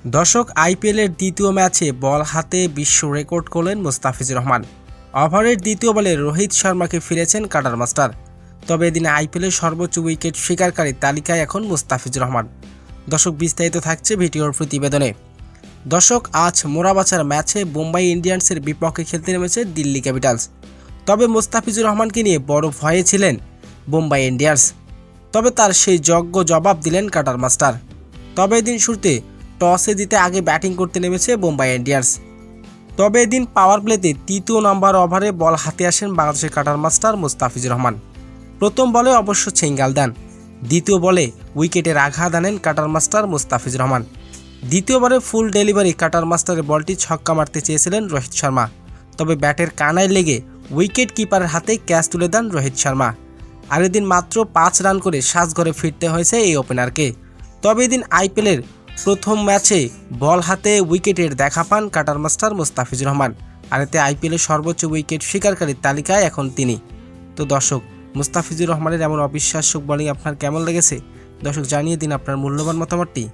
দর্শক, আইপিএলের দ্বিতীয় ম্যাচে বল হাতে বিশ্ব রেকর্ড করলেন মুস্তাফিজুর রহমান। ওভারের দ্বিতীয় বলে রোহিত শর্মাকে ফিরেছেন কাটার মাস্টার। তবে এদিনে আইপিএলের সর্বোচ্চ উইকেট শিকারকারীর তালিকায় এখন মুস্তাফিজুর রহমান। দর্শক, বিস্তারিত থাকছে ভিডিওর প্রতিবেদনে। দর্শক, আজ মোরাবাচার ম্যাচে মুম্বাই ইন্ডিয়ান্সের বিপক্ষে খেলতে নেমেছে দিল্লি ক্যাপিটালস। তবে মুস্তাফিজুর রহমানকে নিয়ে বড় ভয়ে ছিলেন মুম্বাই ইন্ডিয়ান্স। তবে তার সেই যোগ্য জবাব দিলেন কাটার মাস্টার। তবে এদিন শুরুতে টসে জিতে আগে ব্যাটিং করতে নেমেছে মুম্বাই ইন্ডিয়ান্স। তবে এদিন পাওয়ার প্লেতে তৃতীয় নম্বর ওভারে বল হাতে আসেন বাংলাদেশের কাটার মাস্টার মুস্তাফিজুর রহমান। প্রথম বলে অবশ্য ছিঙ্গাল দেন, দ্বিতীয় বলে উইকেটের আঘাত আনেন cutter master Mustafizur Rahman. দ্বিতীয়বারে food delivery কাটার মাস্টারের বলটি ছক্কা মারতে চেয়েছিলেন রোহিত শর্মা। তবে ব্যাটের কানায় লেগে উইকেট কিপারের হাতে ক্যাচ তুলে দেন রোহিত শর্মা। আর এদিন মাত্র 5 রান করে সাজঘরে ফিরতে হয়েছে এই ওপেনারকে। তবে এদিন আইপিএলের প্রথম ম্যাচে বল হাতে উইকেটের দেখা পান কাটার মাস্টার মুস্তাফিজুর রহমান। আর এতে আইপিএলের সর্বোচ্চ উইকেট শিকারকারীর তালিকায় এখন তিনি। তো দর্শক, মুস্তাফিজুর রহমানের এমন অবিশ্বাস্য বোলিং আপনার কেমন লেগেছে? দর্শক, জানিয়ে দিন আপনার মূল্যবান মতামতটি।